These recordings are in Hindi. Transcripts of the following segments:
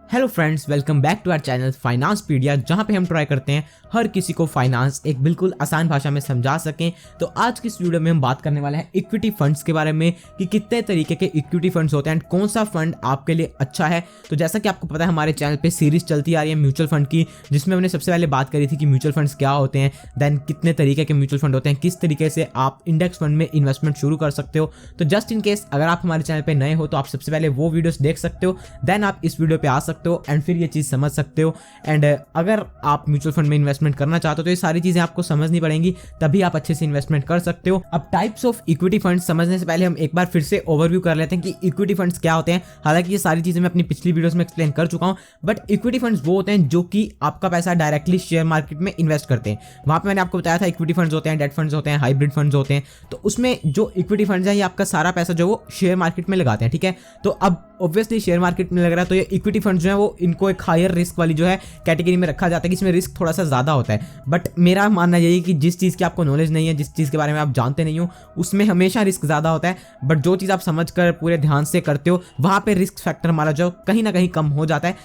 Hello friends, welcome back to our channel Financepedia, जहां पे हम ट्राई करते हैं हर किसी को फाइनेंस एक बिल्कुल आसान भाषा में समझा सकें। तो आज की इस वीडियो में हम बात करने वाले हैं इक्विटी फंड्स के बारे में कि कितने तरीके के इक्विटी फंड्स होते हैं एंड कौन सा फंड आपके लिए अच्छा है। तो जैसा कि आपको पता है, हमारे चैनल पे सीरीज चलती आ रही है म्यूचुअल फंड की, जिसमें हमने सबसे पहले बात करी थी कि म्यूचुअल फंड्स क्या होते हैं, देन कितने तरीके के म्यूचुअल फंड होते हैं, किस तरीके से आप इंडेक्स फंड में इन्वेस्टमेंट शुरू कर सकते हो। तो जस्ट इन केस अगर आप हमारे चैनल पर नए हो तो आप सबसे पहले वो वीडियोस देख सकते हो, देन आप इस वीडियो पे आ सकते हो एंड फिर ये चीज़ समझ सकते हो। एंड अगर आप म्यूचुअल फंड में इन्वेस्टमेंट करना चाहते हो तो ये सारी चीजें आपको समझनी पड़ेंगी, तभी आप अच्छे से इन्वेस्टमेंट कर सकते हो। अब टाइप्स ऑफ इक्विटी फंड्स समझने से पहले हम एक बार फिर से ओवरव्यू कर लेते हैं कि इक्विटी फंड्स क्या होते हैं। हालांकि ये सारी चीजें मैं अपनी पिछली वीडियोस में एक्सप्लेन कर चुका हूं, बट इक्विटी फंड्स वो होते हैं जो कि आपका पैसा डायरेक्टली शेयर मार्केट में इन्वेस्ट करते हैं। वहां पे मैंने आपको बताया था इक्विटी फंड्स होते हैं, डेट फंड्स होते हैं, हाइब्रिड फंड्स होते हैं। तो उसमें जो इक्विटी फंड्स है, ये आपका सारा पैसा जो वो शेयर मार्केट में लगाते हैं, ठीक है। तो अब ऑब्वियसली शेयर मार्केट में लग रहा है, तो ये इक्विटी फंड्स जो है वो इनको एक हायर रिस्क वाली जो है कैटेगरी में रखा जाता है कि इसमें रिस्क थोड़ा सा ज्यादा होता है। बट मेरा मानना यही है कि जिस चीज़ की आपको नॉलेज नहीं है, जिस चीज़ के बारे में आप जानते नहीं हो, उसमें हमेशा रिस्क ज़्यादा होता है। बट जो चीज़ आप समझ कर पूरे ध्यान से करते हो, वहाँ पे रिस्क फैक्टर हमारा जो कहीं ना कहीं कम हो जाता है।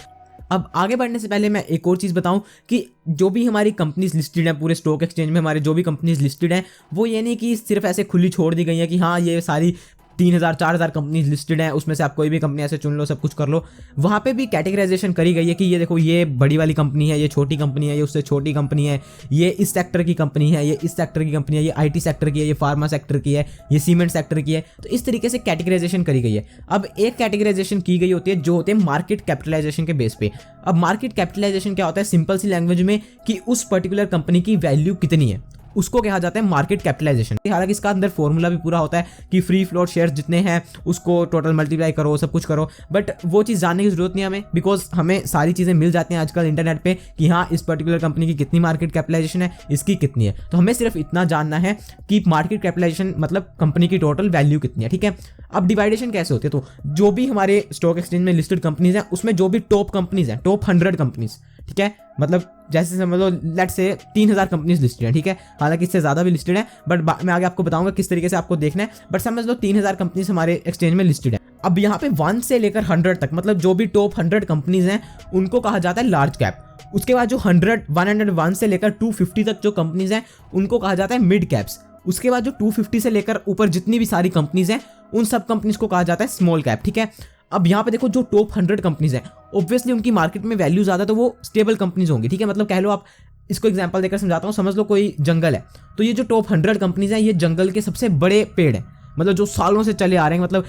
अब आगे बढ़ने से पहले मैं एक और चीज़ बताऊं कि जो भी हमारी कंपनीज लिस्टेड हैं पूरे स्टॉक एक्सचेंज में, हमारे जो भी कंपनीज लिस्टेड हैं, वो ये नहीं कि सिर्फ ऐसे खुली छोड़ दी गई है कि हाँ ये सारी 3000-4000 कंपनीज लिस्टेड हैं, उसमें से आप कोई भी कंपनी ऐसे चुन लो, सब कुछ कर लो। वहाँ पे भी कैटेगराइजेशन करी गई है कि ये देखो, ये बड़ी वाली कंपनी है, ये छोटी कंपनी है, ये उससे छोटी कंपनी है, ये इस सेक्टर की कंपनी है, ये इस सेक्टर की कंपनी है, ये आईटी सेक्टर की है, ये फार्मा सेक्टर की है, ये सीमेंट सेक्टर की है। तो इस तरीके से कैटेगराइजेशन करी गई है। अब एक कैटेगराइजेशन की गई होती है जो होते हैं मार्केट कैपिटलाइजेशन के बेस पे। अब मार्केट कैपिटलाइजेशन क्या होता है सिंपल सी लैंग्वेज में, कि उस पर्टिकुलर कंपनी की वैल्यू कितनी है, उसको कहा जाता है मार्केट कैपिटलाइजेशन। हालांकि इसका अंदर फॉर्मूला भी पूरा होता है कि फ्री फ्लोट शेयर्स जितने हैं उसको टोटल मल्टीप्लाई करो, सब कुछ करो, बट वो चीज़ जानने की जरूरत नहीं हमें, बिकॉज हमें सारी चीज़ें मिल जाती हैं आजकल इंटरनेट पे कि हाँ इस पर्टिकुलर कंपनी की कितनी मार्केट कैपिटलाइजेशन है, इसकी कितनी है। तो हमें सिर्फ इतना जानना है कि मार्केट कैपिटलाइजेशन मतलब कंपनी की टोटल वैल्यू कितनी है, ठीक है। अब डिवाइडेशन कैसे होती है, तो जो भी हमारे स्टॉक एक्सचेंज में लिस्टेड कंपनीज हैं, उसमें जो भी टॉप कंपनीज हैं, टॉप 100 कंपनीज, ठीक है, मतलब जैसे समझ लो लेट्स से 3000 कंपनीज लिस्टेड है, ठीक है। हालांकि इससे ज़्यादा भी लिस्टेड है, बट मैं आगे आपको बताऊंगा किस तरीके से आपको देखना है। बट समझ लो 3000 कंपनीज हमारे एक्सचेंज में लिस्टेड है। अब यहाँ पे 1 से लेकर 100 तक, मतलब जो भी टॉप 100 कंपनीज हैं, उनको कहा जाता है लार्ज कैप। उसके बाद जो 101 से लेकर 250 तक जो कंपनीज हैं, उनको कहा जाता है मिड कैप्स। उसके बाद जो 250 से लेकर ऊपर जितनी भी सारी कंपनीज हैं, उन सब कंपनीज को कहा जाता है स्मॉल कैप, ठीक है। अब यहाँ पे देखो, जो टॉप 100 कंपनीज हैं, ऑब्वियसली उनकी मार्केट में वैल्यू ज़्यादा, तो वो स्टेबल कंपनीज होंगी, ठीक है। मतलब कह लो, आप इसको एग्जांपल देकर समझाता हूँ। समझ लो कोई जंगल है, तो ये जो टॉप 100 कंपनीज हैं, ये जंगल के सबसे बड़े पेड़ हैं, मतलब जो सालों से चले आ रहे हैं। मतलब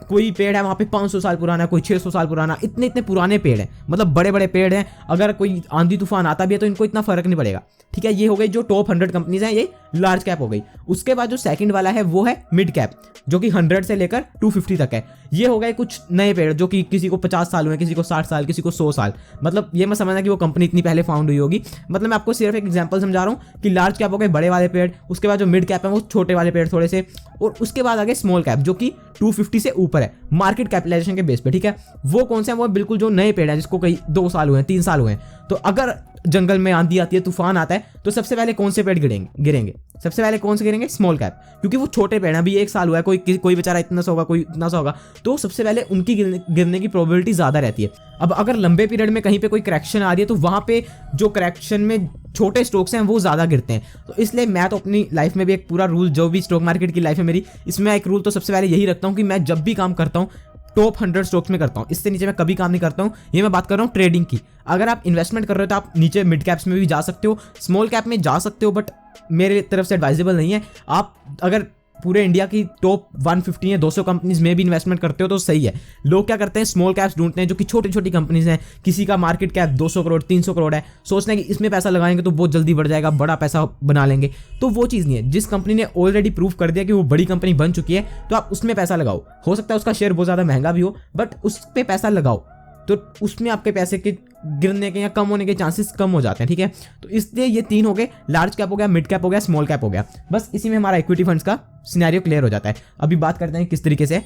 कोई पेड़ है वहाँ पे 500 साल पुराना, कोई 600 साल पुराना, इतने इतने पुराने पेड़ हैं, मतलब बड़े बड़े पेड़ हैं। अगर कोई आंधी तूफान आता भी है तो इनको इतना फर्क नहीं पड़ेगा, ठीक है। ये हो गई जो टॉप 100 कंपनीज हैं, ये लार्ज कैप हो गई। उसके बाद जो सेकंड वाला है वो है मिड कैप, जो कि 100 से लेकर 250 तक है। ये हो गए कुछ नए पेड़, जो कि किसी को 50 साल हुए, किसी को 60 साल, किसी को 100 साल। मतलब ये मैं समझना कि वो कंपनी इतनी पहले फाउंड हुई होगी। मतलब मैं आपको सिर्फ एक एग्जांपल समझा रहा हूँ कि लार्ज कैप हो गए बड़े वाले पेड़, उसके बाद जो मिड कैप है वो छोटे वाले पेड़ थोड़े से, और उसके बाद आगे स्मॉल कैप जो कि 250 से ऊपर है मार्केट कैपिटलाइजेशन के बेस पे, ठीक है। वो कौन से हैं, वो बिल्कुल जो नए पेड़ हैं, जिसको कई 2 साल हुए हैं, 3 साल हुए हैं। तो अगर जंगल में आंधी आती है, तूफान आता है, तो सबसे पहले कौन से पेड़ गिरेंगे? सबसे पहले कौन से गिरेंगे? स्मॉल कैप, क्योंकि वो छोटे पेड़ हैं, अभी 1 साल हुआ है, कोई बेचारा इतना सा होगा, कोई इतना सा होगा, तो सबसे पहले उनकी गिरने की प्रोबेबिलिटी ज़्यादा रहती है। अब अगर लंबे पीरियड में कहीं पे कोई करेक्शन आ रही है, तो वहाँ पे जो करेक्शन में छोटे स्टॉक्स हैं वो ज़्यादा गिरते हैं। तो इसलिए मैं तो अपनी लाइफ में भी एक पूरा रूल, जो भी स्टॉक मार्केट की लाइफ है मेरी, इसमें एक रूल तो सबसे पहले यही रखता हूँ कि मैं जब भी काम करता हूँ टॉप 100 स्टॉक्स में करता हूँ, इससे नीचे मैं कभी काम नहीं करता हूँ। ये मैं बात कर रहा हूँ ट्रेडिंग की। अगर आप इन्वेस्टमेंट कर रहे हो तो आप नीचे मिड कैप्स में भी जा सकते हो, स्मॉल कैप में जा सकते हो, बट मेरे तरफ से एडवाइजेबल नहीं है। आप अगर पूरे इंडिया की टॉप 150 या 200 कंपनीज में भी इन्वेस्टमेंट करते हो तो सही है। लोग क्या करते हैं, स्मॉल कैप्स ढूंढते हैं, जो कि छोटी छोटी कंपनीज हैं, किसी का मार्केट कैप 200 करोड़ 300 करोड़ है, सोचते हैं कि इसमें पैसा लगाएंगे तो बहुत जल्दी बढ़ जाएगा, बड़ा पैसा बना लेंगे। तो वो चीज़ नहीं है। जिस कंपनी ने ऑलरेडी प्रूव कर दिया कि वो बड़ी कंपनी बन चुकी है, तो आप उसमें पैसा लगाओ। हो सकता है उसका शेयर बहुत ज़्यादा महंगा भी हो, बट उस पर पैसा लगाओ, तो उसमें आपके पैसे के गिरने के या कम होने के चांसेस कम हो जाते हैं, ठीक है। तो इसलिए ये 3 हो गए, लार्ज कैप हो गया, मिड कैप हो गया, स्मॉल कैप हो गया। बस इसी में हमारा इक्विटी फंड्स का सिनेरियो क्लियर हो जाता है। अभी बात करते हैं किस तरीके से।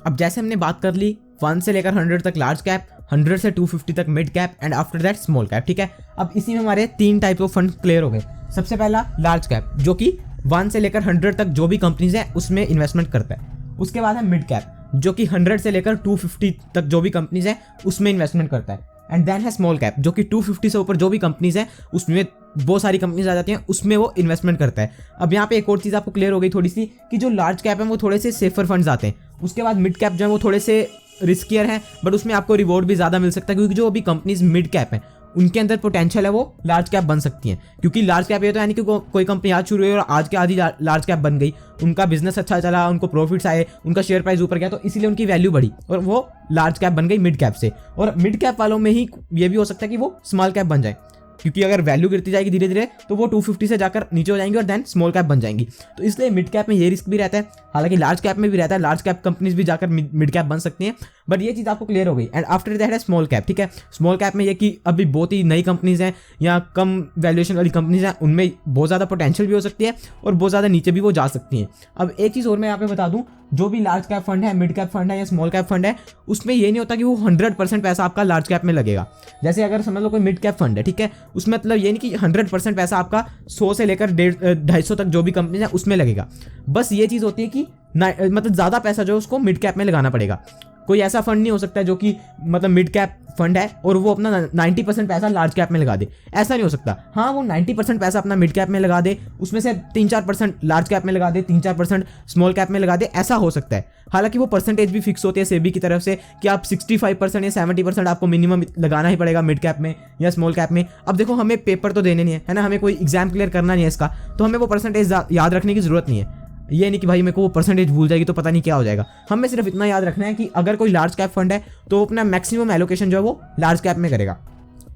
अब जैसे हमने बात कर ली 1 से लेकर 100 तक लार्ज कैप, 100 से 250 तक mid cap and after that small cap, ठीक है। अब इसी में हमारे 3 टाइप ऑफ फंड क्लियर हो गए। सबसे पहला लार्ज कैप, जो कि 1 से लेकर 100 तक जो भी कंपनीज हैं उसमें इन्वेस्टमेंट करता है। उसके बाद है मिड कैप, जो कि 100 से लेकर 250 तक जो भी कंपनीज है उसमें इन्वेस्टमेंट करता है। एंड देन है स्मॉल कैप, जो कि 250 से ऊपर जो भी कंपनीज है उसमें बहुत सारी कंपनीज आ जाती हैं, उसमें वो इन्वेस्टमेंट करता है। अब यहाँ पे एक और चीज़ आपको क्लियर हो गई थोड़ी सी कि जो लार्ज कैप है वो थोड़े से सेफर फंड्स आते हैं। उसके बाद मिड कैप जो है वो थोड़े से रिस्कियर है, बट उसमें आपको रिवॉर्ड भी ज़्यादा मिल सकता है, क्योंकि जो अभी कंपनीज मिड कैप है उनके अंदर पोटेंशियल है वो लार्ज कैप बन सकती हैं। क्योंकि लार्ज कैप ये तो यानी कि कोई कंपनी आज शुरू हुई और आज के आधी लार्ज कैप बन गई, उनका बिजनेस अच्छा चला, उनको प्रॉफिट्स आए, उनका शेयर प्राइस ऊपर गया, तो इसीलिए उनकी वैल्यू बढ़ी और वो लार्ज कैप बन गई मिड कैप से। और मिड कैप वालों में ही ये भी हो सकता है कि वो स्मॉल कैप बन जाए, क्योंकि अगर वैल्यू गिरती जाएगी धीरे धीरे तो वो 250 से जाकर नीचे हो जाएंगी और देन स्मॉल कैप बन जाएंगी। तो इसलिए मिड कैप में ये रिस्क भी रहता है, हालांकि लार्ज कैप में भी रहता है, लार्ज कैप कंपनीज भी जाकर मिड कैप बन सकती हैं, बट ये चीज़ आपको क्लियर हो गई। एंड आफ्टर दैट है स्मॉल कैप। ठीक है, स्मॉल कैप में ये कि अभी बहुत ही नई कंपनीज हैं या कम वैल्यूएशन वाली कंपनीज हैं, उनमें बहुत ज़्यादा पोटेंशियल भी हो सकती है और बहुत ज़्यादा नीचे भी वो जा सकती हैं। अब एक चीज़ और मैं यहाँ पे बता दूँ, जो भी लार्ज कैप फंड है, मिड कैप फंड है या स्मॉल कैप फंड है, उसमें ये नहीं होता कि वो 100% पैसा आपका लार्ज कैप में लगेगा। जैसे अगर समझ लो कोई मिड कैप फंड है, ठीक है, उसमें मतलब ये नहीं कि 100% पैसा आपका 100 से लेकर 250 तक जो भी कंपनी है उसमें लगेगा। बस ये चीज़ होती है कि मतलब ज़्यादा पैसा जो है उसको मिड कैप में लगाना पड़ेगा। कोई ऐसा फंड नहीं हो सकता जो कि मतलब मिड कैप फंड है और वो अपना 90% पैसा लार्ज कैप में लगा दे, ऐसा नहीं हो सकता। हाँ, वो 90% पैसा अपना मिड कैप में लगा दे, उसमें से 3-4% लार्ज कैप में लगा दे, 3-4% स्मॉल कैप में लगा दे, ऐसा हो सकता है। हालांकि वो परसेंटेज भी फिक्स होती है सेबी की तरफ से कि आप 65% या 70% आपको मिनिमम लगाना ही पड़ेगा मिड कैप में या स्मॉल कैप में। अब देखो, हमें पेपर तो देने नहीं है ना, हमें कोई एग्जाम क्लियर करना नहीं है इसका, तो हमें वो परसेंटेज याद रखने की जरूरत नहीं है। ये नहीं कि भाई मेरे को वो परसेंटेज भूल जाएगी तो पता नहीं क्या हो जाएगा। हमें सिर्फ इतना याद रखना है कि अगर कोई लार्ज कैप फंड है तो अपना मैक्सिमम एलोकेशन जो है वो लार्ज कैप में करेगा।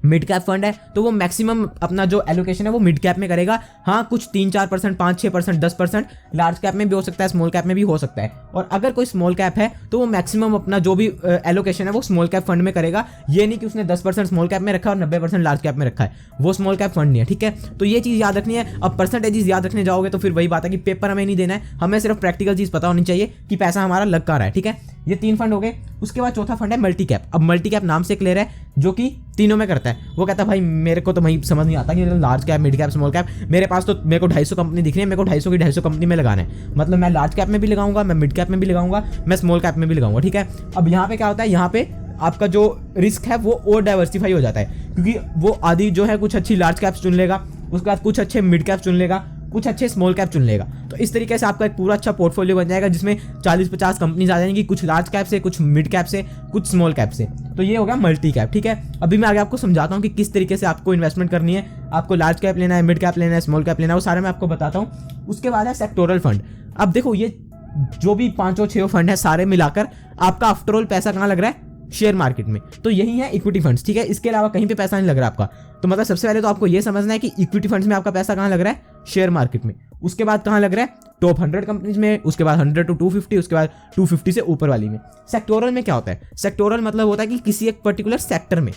मिड कैप फंड है तो वो मैक्सिमम अपना जो एलोकेशन है वो मिड कैप में करेगा। हाँ, कुछ 3-4%, 5-6%, 10% लार्ज कैप में भी हो सकता है, स्मॉल कैप में भी हो सकता है। और अगर कोई स्मॉल कैप है तो वो मैक्सिमम अपना जो भी एलोकेशन है वो स्मॉल कैप फंड में करेगा। ये नहीं कि उसने 10% स्मॉल कैप में रखा और 90% लार्ज कैप में रखा है, वो स्मॉल कैप फंड नहीं है। ठीक है, तो ये चीज़ याद रखनी है। अब परसेंटेजेस याद रखने जाओगे तो फिर वही बात है कि पेपर हमें नहीं देना है, हमें सिर्फ प्रैक्टिकल चीज़ पता होनी चाहिए कि पैसा हमारा लग कहाँ रहा है। ठीक है, ये 3 फंड हो गए। उसके बाद चौथा फंड है मल्टी कैप। अब मल्टी कैप नाम से क्लियर है, जो कि तीनों में करता है। वो कहता है भाई मेरे को तो भाई समझ नहीं आता कि large cap, mid cap, small cap, मेरे पास तो मेरे को 250 कंपनी दिख रही है, मेरे को 250 की 250 कंपनी में लगाना है। मतलब मैं लार्ज कैप में भी लगाऊंगा, मैं मिड कैप में भी लगाऊंगा, मैं स्मॉल कैप में भी लगाऊंगा। ठीक है, अब यहाँ पे क्या होता है, यहाँ पे आपका जो रिस्क है वो और डाइवर्सिफाई हो जाता है, क्योंकि वो आदि जो है कुछ अच्छी लार्ज कैप्स चुन लेगा, उसके बाद कुछ अच्छे मिड कैप चुन लेगा, कुछ अच्छे स्मॉल कैप चुन लेगा। तो इस तरीके से आपका एक पूरा अच्छा पोर्टफोलियो बन जाएगा जिसमें 40-50 कंपनीज आ जाएंगी, कुछ लार्ज कैप से, कुछ मिड कैप से, कुछ स्मॉल कैप से। तो ये हो गया मल्टी कैप। ठीक है, अभी मैं आगे आपको समझाता हूँ कि किस तरीके से आपको इन्वेस्टमेंट करनी है, आपको लार्ज कैप लेना है, मिड कैप लेना है, स्मॉल कैप लेना है, वो सारे मैं आपको बताता हूँ। उसके बाद है सेक्टोरल फंड। अब देखो, ये जो भी 5-6 फंड है सारे मिलाकर आपका आफ्टरऑल पैसा कहाँ लग रहा है, शेयर मार्केट में। तो यही है इक्विटी फंड्स। ठीक है, इसके अलावा कहीं पे पैसा नहीं लग रहा आपका। तो मतलब सबसे पहले तो आपको ये समझना है कि इक्विटी फंड्स में आपका पैसा कहाँ लग रहा है, शेयर मार्केट में। उसके बाद कहाँ लग रहा है, टॉप 100 कंपनीज में, उसके बाद 100 to 250, उसके बाद 250 से ऊपर वाली में। सेक्टोरल में क्या होता है, सेक्टोरल मतलब होता है कि किसी एक पर्टिकुलर सेक्टर में,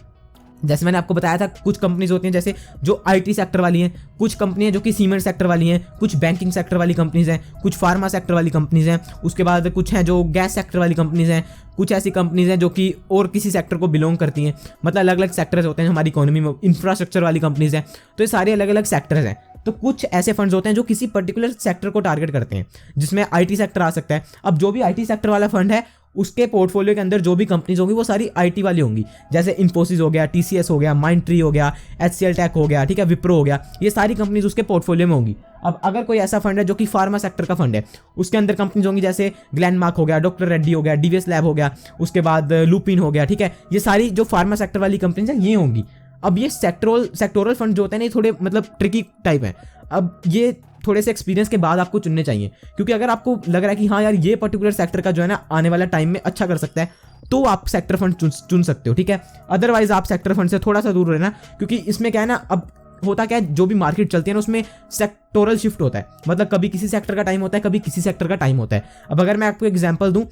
जैसे मैंने आपको बताया था, कुछ कंपनीज होती हैं जैसे जो आईटी सेक्टर वाली हैं, कुछ कंपनी है जो कि सीमेंट सेक्टर वाली हैं, कुछ बैंकिंग सेक्टर वाली कंपनीज हैं, कुछ फार्मा सेक्टर वाली कंपनीज हैं, उसके बाद कुछ हैं जो गैस सेक्टर वाली कंपनीज हैं, कुछ ऐसी कंपनीज हैं जो कि और किसी सेक्टर को बिलोंग करती हैं। मतलब अलग अलग सेक्टर्स होते हैं हमारी इकोनॉमी में, इंफ्रास्ट्रक्चर वाली कंपनीज हैं। तो ये सारे अलग अलग सेक्टर्स हैं। तो कुछ ऐसे फंड्स होते हैं जो किसी पर्टिकुलर सेक्टर को टारगेट करते हैं, जिसमें आईटी सेक्टर आ सकता है। अब जो भी आईटी सेक्टर वाला फंड है उसके पोर्टफोलियो के अंदर जो भी कंपनीज होंगी वो सारी आईटी वाली होंगी, जैसे इन्फोसिस हो गया, टीसीएस हो गया, माइंडट्री हो गया, एचसीएल टेक हो गया, ठीक है, विप्रो हो गया, ये सारी कंपनीज उसके पोर्टफोलियो में होंगी। अब अगर कोई ऐसा फंड है जो कि फार्मा सेक्टर का फंड है, उसके अंदर कंपनीज होंगी जैसे ग्लेनमार्क हो गया, डॉक्टर रेड्डी हो गया, डीवीएस लैब हो गया, उसके बाद लुपिन हो गया। ठीक है, ये सारी जो फार्मा सेक्टर वाली कंपनीज हैं ये होंगी। अब ये सेक्टोरल फंड जो होते हैं ना, ये थोड़े मतलब ट्रिकी टाइप है। अब ये थोड़े से एक्सपीरियंस के बाद आपको चुनने चाहिए, क्योंकि अगर आपको लग रहा है कि हाँ यार ये पर्टिकुलर सेक्टर का जो है ना आने वाला टाइम में अच्छा कर सकता है, तो आप सेक्टर फंड चुन सकते हो। ठीक है, अदरवाइज आप सेक्टर फंड से थोड़ा सा दूर रहना, क्योंकि इसमें क्या है ना, अब होता क्या है, जो भी मार्केट चलती है ना उसमें सेक्टोरल शिफ्ट होता है। मतलब कभी किसी सेक्टर का टाइम होता है, कभी किसी सेक्टर का टाइम होता है। अब अगर मैं आपको एग्जांपल दूं,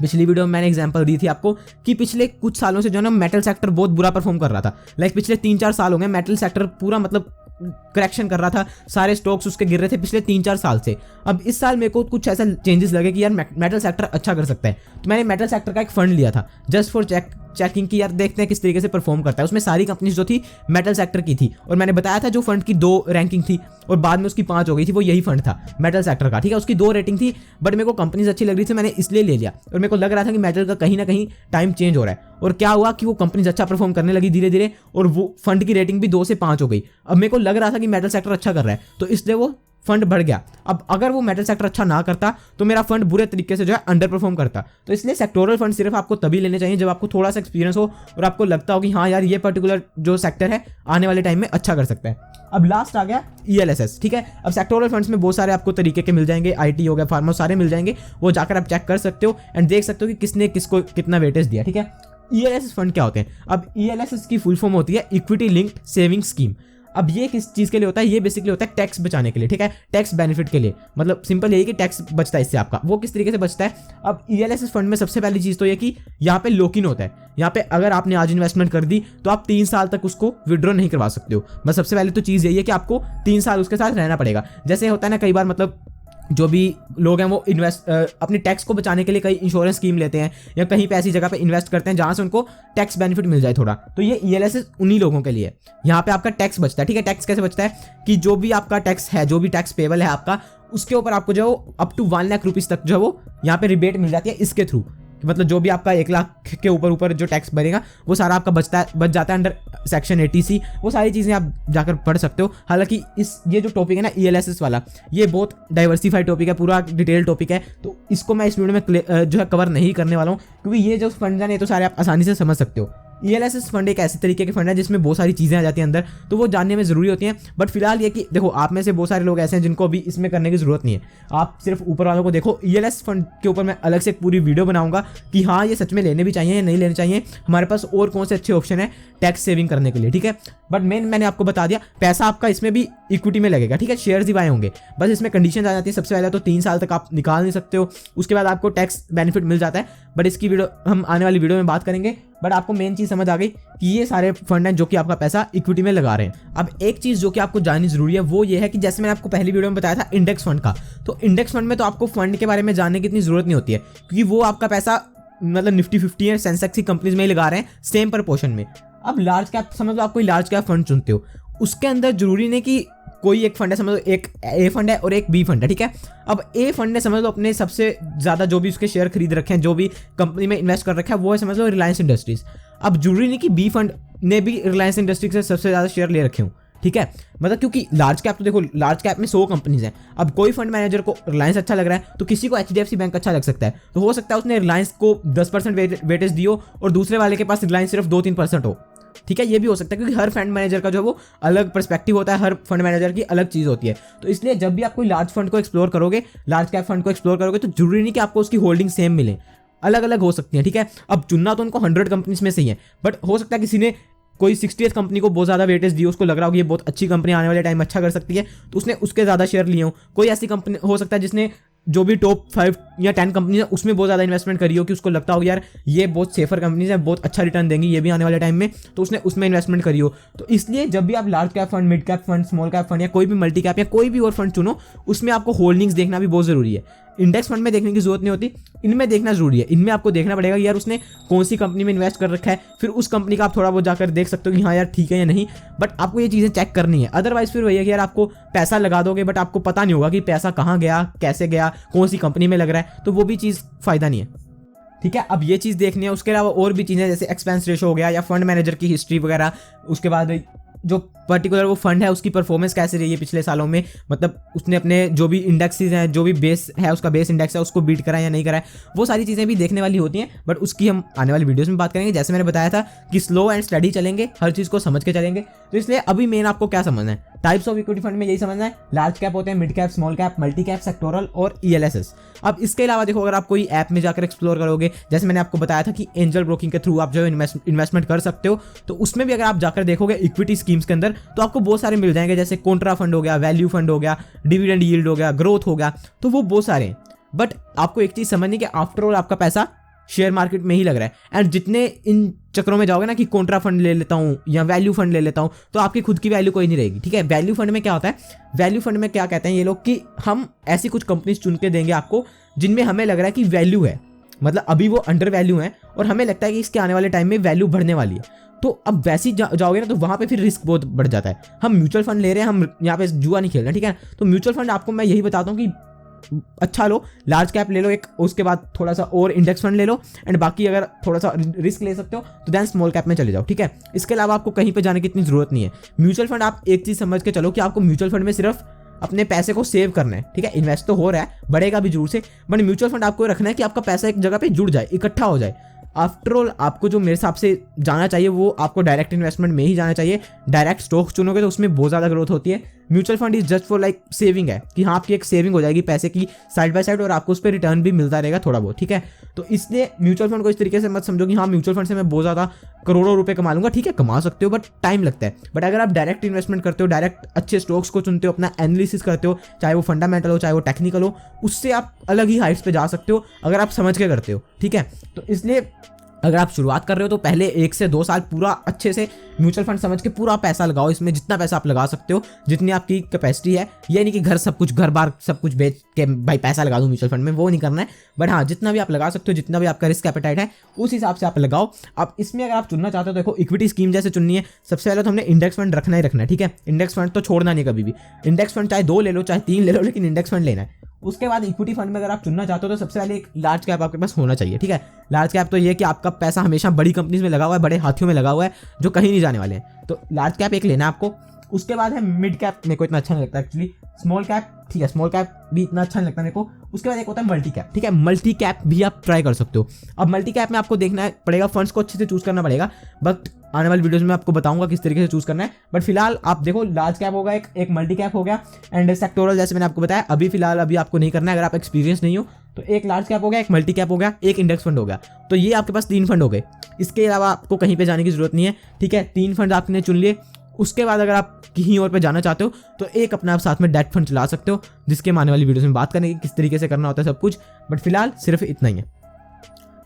पिछली वीडियो में मैंने एग्जांपल दी थी आपको कि पिछले कुछ सालों से जो है ना मेटल सेक्टर बहुत बुरा परफॉर्म कर रहा था। लाइक पिछले 3-4 साल हो गए मेटल सेक्टर पूरा मतलब करेक्शन कर रहा था, सारे स्टॉक्स उसके गिर रहे थे पिछले 3-4 साल से। अब इस साल मेरे को कुछ ऐसा चेंजेस लगे कि यार मेटल सेक्टर अच्छा कर सकता है, तो मैंने मेटल सेक्टर का एक फंड लिया था जस्ट फॉर चेकिंग की, यार देखते हैं किस तरीके से परफॉर्म करता है। उसमें सारी कंपनीज जो थी मेटल सेक्टर की थी, और मैंने बताया था जो फंड की 2 रैंकिंग थी और बाद में उसकी 5 हो गई थी, वो यही फंड था मेटल सेक्टर का, ठीक है। उसकी 2 रेटिंग थी, बट मेरे को कंपनीज अच्छी लग रही थी, मैंने इसलिए ले लिया। और मेरे को लग रहा था कि मेटल का कहीं ना कहीं टाइम चेंज हो रहा है, और क्या हुआ कि वो कंपनीज अच्छा परफॉर्म करने लगी धीरे धीरे, और वो फंड की रेटिंग भी 2 से 5 हो गई। अब मेरे को लग रहा था कि मेटल सेक्टर अच्छा कर रहा है, तो इसलिए वो फंड बढ़ गया। अब अगर वो मेटल सेक्टर अच्छा ना करता तो मेरा फंड बुरे तरीके से जो है अंडर परफॉर्म करता। तो इसलिए सेक्टोरल फंड सिर्फ आपको तभी लेने चाहिए जब आपको थोड़ा सा एक्सपीरियंस हो और आपको लगता हो कि हाँ यार ये पर्टिकुलर जो सेक्टर है आने वाले टाइम में अच्छा कर सकता है। अब लास्ट आ गया ELSS, ठीक है। अब सेक्टोरल फंड्स में बहुत सारे आपको तरीके के मिल जाएंगे, IT हो गया, फार्मा, सारे मिल जाएंगे, वो जाकर आप चेक कर सकते हो एंड देख सकते हो कि किसने किसको कितना वेटेज दिया, ठीक है। ELSS फंड क्या होते हैं? अब ELSS की फुल फॉर्म होती है इक्विटी लिंक्ड सेविंग स्कीम। अब ये किस चीज के लिए होता है? ये बेसिकली होता है टैक्स बचाने के लिए, ठीक है, टैक्स बेनिफिट के लिए। मतलब सिंपल यही कि टैक्स बचता है इससे आपका। वो किस तरीके से बचता है? अब ELSS फंड में सबसे पहली चीज तो ये कि यहाँ पे लॉक इन होता है। यहाँ पे अगर आपने आज इन्वेस्टमेंट कर दी तो आप 3 साल तक उसको विड्रॉ नहीं करवा सकते हो। बस सबसे पहले तो चीज यही है कि आपको 3 साल उसके साथ रहना पड़ेगा। जैसे होता है ना कई बार, मतलब जो भी लोग हैं वो अपने टैक्स को बचाने के लिए कई इंश्योरेंस स्कीम लेते हैं या कहीं पे ऐसी जगह पे इन्वेस्ट करते हैं जहां से उनको टैक्स बेनिफिट मिल जाए थोड़ा। तो ये ELSS उन्हीं लोगों के लिए। यहाँ पे आपका टैक्स बचता है, ठीक है। टैक्स कैसे बचता है कि जो भी आपका टैक्स है, जो भी टैक्स पेबल है आपका, उसके ऊपर आपको जो अप टू 1 लाख रुपीज तक जो है वो यहाँ पे रिबेट मिल जाती है इसके थ्रू। मतलब जो भी आपका 1 लाख के ऊपर जो टैक्स भरेगा वो सारा आपका बच जाता है अंडर सेक्शन 80C। वो सारी चीज़ें आप जाकर पढ़ सकते हो। हालांकि ये जो टॉपिक है ना ELSS वाला, ये बहुत डाइवर्सिफाइड टॉपिक है, पूरा डिटेल टॉपिक है, तो इसको मैं इस वीडियो में जो है कवर नहीं करने वाला हूँ, क्योंकि ये जो फंड है तो सारे आप आसानी से समझ सकते हो। ELSS फंड एक ऐसे तरीके के फंड है जिसमें बहुत सारी चीज़ें आ जाती हैं अंदर, तो वो जानने में ज़रूरी होती हैं। बट फिलहाल ये कि देखो, आप में से बहुत सारे लोग ऐसे हैं जिनको अभी इसमें करने की ज़रूरत नहीं है। आप सिर्फ ऊपर वालों को देखो। ELSS फंड के ऊपर मैं अलग से एक पूरी वीडियो बनाऊंगा कि हाँ ये सच में लेने भी चाहिए या नहीं लेने चाहिए, हमारे पास और कौन से अच्छे ऑप्शन है टैक्स सेविंग करने के लिए, ठीक है। बट मैंने आपको बता दिया, पैसा आपका इसमें भी इक्विटी में लगेगा, ठीक है, शेयर्स ही बाय होंगे। बस इसमें कंडीशन आ जाती है, सबसे पहले तो 3 साल तक आप निकाल नहीं सकते हो, उसके बाद आपको टैक्स बेनिफिट मिल जाता है। बट इसकी वीडियो हम आने वाली वीडियो में बात करेंगे। बट आपको मेन चीज समझ आ गई कि ये सारे फंड हैं जो कि आपका पैसा इक्विटी में लगा रहे हैं। अब एक चीज जो कि आपको जाननी जरूरी है वो ये है कि जैसे मैंने आपको पहली वीडियो में बताया था इंडेक्स फंड का, तो इंडेक्स फंड में तो आपको फंड के बारे में जानने की इतनी जरूरत नहीं होती है, क्योंकि वो आपका पैसा मतलब निफ्टी 50 है, सेंसेक्स की कंपनीज में ही लगा रहे हैं सेम प्रपोर्शन में। अब लार्ज कैप समझ लो, आप कोई लार्ज कैप फंड चुनते हो, उसके अंदर जरूरी नहीं कि कोई एक फंड है, समझ लो एक A फंड है और एक B फंड है, ठीक है। अब A फंड ने समझ लो अपने सबसे ज्यादा जो भी उसके शेयर खरीद रखे हैं, जो भी कंपनी में इन्वेस्ट कर रखा है, वो है समझ लो रिलायंस इंडस्ट्रीज। अब जरूरी नहीं कि B फंड ने भी रिलायंस इंडस्ट्रीज से सबसे ज्यादा शेयर ले रखे हों, ठीक है। मतलब क्योंकि लार्ज कैप तो देखो, लार्ज कैप में 100 कंपनीज हैं। अब कोई फंड मैनेजर को रिलायंस अच्छा लग रहा है तो किसी को HDFC बैंक अच्छा लग सकता है, तो हो सकता है उसने रिलायंस को 10% वेटेज दियो और दूसरे वाले के पास रिलायंस सिर्फ 2-3% हो, ठीक है। ये भी हो सकता है, क्योंकि हर फंड मैनेजर का जो वो अलग पर्सपेक्टिव होता है, हर फंड मैनेजर की अलग चीज होती है। तो इसलिए जब भी आप कोई लार्ज फंड को एक्सप्लोर करोगे, लार्ज कैप फंड को एक्सप्लोर करोगे, तो जरूरी नहीं कि आपको उसकी होल्डिंग सेम मिले, अलग अलग हो सकती है, ठीक है। अब चुनना तो उनको 100 कंपनीज में से ही है, बट हो सकता है किसी ने कोई 60th कंपनी को बहुत ज़्यादा वेटेज दी, उसको लग रहा हो कि ये बहुत अच्छी कंपनी आने वाले टाइम अच्छा कर सकती है, तो उसने उसके ज़्यादा शेयर लिए हो। कोई ऐसी कंपनी हो सकता है जिसने जो भी टॉप 5 या 10 कंपनी है उसमें बहुत ज़्यादा इन्वेस्टमेंट करी हो, कि उसको लगता हो यार ये बहुत सेफर कंपनीज है, बहुत अच्छा रिटर्न देंगी ये भी आने वाले टाइम में, तो उसने उसमें इन्वेस्टमेंट करी हो। तो इसलिए जब भी आप large cap fund, mid cap fund, small cap fund या कोई भी मल्टी कैप या कोई भी और फंड चुनो, उसमें आपको होल्डिंग्स देखना भी बहुत ज़रूरी है। इंडेक्स फंड में देखने की जरूरत नहीं होती, इनमें देखना जरूरी है। इनमें आपको देखना पड़ेगा कि यार उसने कौन सी कंपनी में इन्वेस्ट कर रखा है, फिर उस कंपनी का आप थोड़ा बहुत जाकर देख सकते हो कि हाँ यार ठीक है या नहीं, बट आपको ये चीज़ें चेक करनी है। अदरवाइज फिर वही है कि यार आपको पैसा लगा दोगे बट आपको पता नहीं होगा कि पैसा कहाँ गया, कैसे गया, कौन सी कंपनी में लग रहा है, तो वो भी चीज़ फायदा नहीं है, ठीक है। अब ये चीज़ देखनी है। उसके अलावा और भी चीज़ें जैसे एक्सपेंस रेशो हो गया या फंड मैनेजर की हिस्ट्री वगैरह, उसके बाद जो पर्टिकुलर वो फंड है उसकी परफॉर्मेंस कैसे रही है पिछले सालों में, मतलब उसने अपने जो भी इंडेक्सेस हैं, जो भी बेस है उसका बेस इंडेक्स है, उसको बीट करा या नहीं करा है, वो सारी चीज़ें भी देखने वाली होती हैं। बट उसकी हम आने वाली वीडियोस में बात करेंगे। जैसे मैंने बताया था कि स्लो एंड स्टडी चलेंगे, हर चीज़ को समझ के चलेंगे। तो इसलिए अभी मेन आपको क्या समझना है, टाइप्स ऑफ इक्विटी फंड में यही समझना है, लार्ज कैप होते हैं, mid cap, small cap, multi cap, sectoral और ELSS। अब इसके अलावा देखो, अगर आप कोई ऐप में जाकर एक्सप्लोर करोगे, जैसे मैंने आपको बताया था कि एंजल ब्रोकिंग के थ्रू आप जो इन्वेस्टमेंट कर सकते हो, तो उसमें भी अगर आप जाकर देखोगे इक्विटी स्कीम्स के अंदर, तो आपको बहुत सारे मिल जाएंगे, जैसे कॉन्ट्रा फंड हो गया, वैल्यू फंड हो गया, डिविडेंड यील्ड हो गया, ग्रोथ हो गया, तो वो बहुत सारे हैं। बट आपको एक चीज समझनी कि आफ्टर ऑल आपका पैसा शेयर मार्केट में ही लग रहा है, एंड जितने इन चक्रों में जाओगे ना कि कॉन्ट्रा फंड ले लेता हूँ या वैल्यू फंड ले लेता हूँ, तो आपकी खुद की वैल्यू कोई नहीं रहेगी, ठीक है। वैल्यू फंड में क्या होता है, वैल्यू फंड में क्या कहते हैं ये लोग कि हम ऐसी कुछ कंपनीज चुन के देंगे आपको जिनमें हमें लग रहा है कि वैल्यू है, मतलब अभी वो अंडर वैल्यू है और हमें लगता है कि इसके आने वाले टाइम में वैल्यू बढ़ने वाली है, तो अब वैसी जाओगे ना तो वहाँ पे फिर रिस्क बहुत बढ़ जाता है। हम म्यूचुअल फंड ले रहे हैं, हम यहाँ पे जुआ नहीं खेल रहे, ठीक है। तो म्यूचुअल फंड आपको मैं यही बताता हूँ कि अच्छा लो, लार्ज कैप ले लो एक, उसके बाद थोड़ा सा और इंडेक्स फंड ले लो, एंड बाकी अगर थोड़ा सा रिस्क ले सकते हो तो देन स्मॉल कैप में चले जाओ, ठीक है। इसके अलावा आपको कहीं पे जाने की इतनी जरूरत नहीं है। म्यूचुअल फंड आप एक चीज समझ के चलो कि आपको म्यूचुअल फंड में सिर्फ अपने पैसे को सेव करना है, ठीक है। इन्वेस्ट तो हो रहा है, बढ़ेगा भी जरूर से, बट म्यूचुअल फंड आपको रखना है कि आपका पैसा एक जगह पे जुड़ जाए, इकट्ठा हो जाए। आफ्टर ऑल आपको जो मेरे हिसाब से जाना चाहिए वो आपको डायरेक्ट इन्वेस्टमेंट में ही जाना चाहिए। डायरेक्ट स्टॉक चुनोगे तो उसमें बहुत ज़्यादा ग्रोथ होती है। Mutual fund is just for like saving है कि हाँ आपकी एक सेविंग हो जाएगी पैसे की साइड बाय साइड और आपको उस पर रिटर्न भी मिलता रहेगा थोड़ा बहुत, ठीक है। तो इसलिए म्यूचुअल फंड को इस तरीके से मत समझो कि हाँ म्यूचुअल फंड से मैं बहुत ज़्यादा करोड़ों रुपए कमा लूंगा, ठीक है कमा सकते हो बट टाइम लगता है। बट अगर आप डायरेक्ट इन्वेस्टमेंट करते हो, डायरेक्ट अच्छे स्टॉक्स को चुनते हो, अपना एनालिसिस करते हो, चाहे वो फंडामेंटल हो चाहे वो टेक्निकल हो, उससे आप अलग ही हाइट्स पे जा सकते हो अगर आप समझ के करते हो, ठीक है। तो इसलिए अगर आप शुरुआत कर रहे हो तो पहले 1 से 2 साल पूरा अच्छे से म्यूचुअल फंड समझ के पूरा पैसा लगाओ इसमें, जितना पैसा आप लगा सकते हो, जितनी आपकी कैपेसिटी है। ये नहीं कि घर बार सब कुछ बेच के भाई पैसा लगा दूं म्यूचुअल फंड में, वो नहीं करना है। बट हाँ जितना भी आप लगा सकते हो, जितना भी आपका रिस्क एपेटाइट है उस हिसाब से आप लगाओ। अब इसमें अगर आप चुनना चाहते हो तो देखो इक्विटी स्कीम जैसे चुननी है, सबसे पहले तो हमने इंडेक्स फंड रखना ही रखना है, ठीक है। इंडेक्स फंड तो छोड़ना नहीं कभी भी। इंडेक्स फंड चाहे 2 ले लो चाहे 3 ले लो, लेकिन इंडेक्स फंड लेना है। उसके बाद इक्विटी फंड में अगर आप चुनना चाहते हो तो सबसे पहले एक लार्ज कैप आपके पास होना चाहिए, ठीक है। लार्ज कैप तो ये है कि आपका पैसा हमेशा बड़ी कंपनीज में लगा हुआ है, बड़े हाथियों में लगा हुआ है जो कहीं नहीं जाने वाले हैं। तो लार्ज कैप एक लेना है आपको। उसके बाद है मिड कैप, मेरे को इतना अच्छा नहीं लगता एक्चुअली। स्मॉल कैप ठीक है, स्मॉल कैप भी इतना अच्छा नहीं लगता मेरे को। उसके बाद एक होता है मल्टी कैप, ठीक है। मल्टी कैप भी आप ट्राई कर सकते हो। अब मल्टी कैप में आपको देखना पड़ेगा, फंड्स को अच्छे से चूज करना पड़ेगा, बट आने वाली वीडियोस में आपको बताऊंगा किस तरीके से चूज करना है। बट फिलहाल आप देखो लार्ज कैप होगा, एक मल्टी कैप हो गया, एंड सेक्टोरल जैसे मैंने आपको बताया। अभी फिलहाल अभी आपको नहीं करना है, अगर आप एक्सपीरियंस नहीं हो तो एक लार्ज कैप हो गया, एक मल्टी कैप हो गया, एक इंडेक्स फंड हो गया। तो ये आपके पास 3 फंड हो गए। इसके अलावा आपको कहीं पे जाने की जरूरत नहीं है, ठीक है। 3 फंड आपने चुन लिए। उसके बाद अगर आप कहीं और पे जाना चाहते हो तो एक अपना आप साथ में डेट फंड चला सकते हो, जिसके आने वाली वीडियोस में बात करेंगे किस तरीके से करना होता है सब कुछ। बट फिलहाल सिर्फ इतना ही है।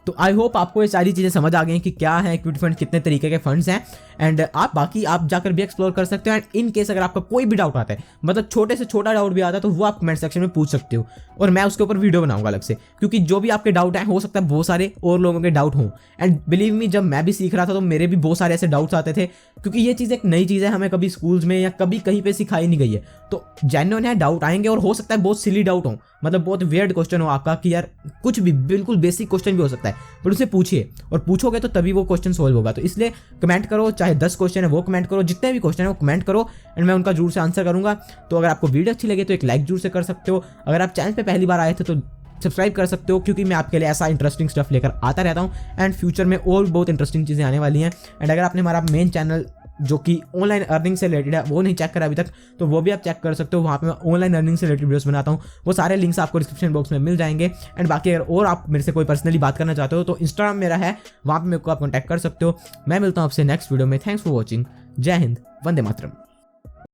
तो आई होप आपको ये सारी चीज़ें समझ आ गई कि क्या है इक्विटी फंड, कितने तरीके के फंड्स हैं, एंड बाकी आप जाकर भी एक्सप्लोर कर सकते हो। एंड इन केस अगर आपका कोई भी डाउट आता है, मतलब छोटे से छोटा डाउट भी आता है, तो वो आप कमेंट सेक्शन में पूछ सकते हो और मैं उसके ऊपर वीडियो बनाऊंगा अलग से, क्योंकि जो भी आपके डाउट हैं हो सकता है बहुत सारे और लोगों के डाउट हों। एंड बिलीव मी, जब मैं भी सीख रहा था तो मेरे भी बहुत सारे ऐसे डाउट्स आते थे, क्योंकि ये चीज़ एक नई चीज़ है, हमें कभी स्कूल्स में या कभी कहीं पर सिखाई नहीं गई है। तो जेन्युइन है, डाउट आएंगे और हो सकता है बहुत सिली डाउट हो, मतलब बहुत वियर्ड क्वेश्चन हो आपका कि यार कुछ भी बिल्कुल बेसिक क्वेश्चन भी हो सकता है, बट उसे पूछिए और पूछोगे तो तभी वो क्वेश्चन सोल्व होगा। तो इसलिए कमेंट करो, चाहे 10 क्वेश्चन है वो कमेंट करो, जितने भी क्वेश्चन है वो कमेंट करो, एंड मैं उनका जरूर से आंसर करूंगा। तो अगर आपको वीडियो अच्छी लगे तो एक लाइक जरूर से कर सकते हो। अगर आप चैनल पे पहली बार आए थे तो सब्सक्राइब कर सकते हो, क्योंकि मैं आपके लिए ऐसा इंटरेस्टिंग स्टफ लेकर आता रहता हूँ, एंड फ्यूचर में और बहुत इंटरेस्टिंग चीज़ें आने वाली हैं। एंड अगर आपने हमारा मेन चैनल जो कि ऑनलाइन अर्निंग से रिलेटेड है वो नहीं चेक करा अभी तक, तो वो भी आप चेक कर सकते हो। वहाँ पे मैं ऑनलाइन अर्निंग से रिलेटेड वीडियोस बनाता हूँ, वो सारे लिंक्स आपको डिस्क्रिप्शन बॉक्स में मिल जाएंगे। एंड बाकी अगर और आप मेरे से कोई पर्सनली बात करना चाहते हो तो इंस्टाग्राम मेरा है, वहाँ पे मेरे को आप कॉन्टैक्ट कर सकते हो। मैं मिलता हूँ आपसे नेक्स्ट वीडियो में। Thanks for watching. जय हिंद, वंदे मातरम।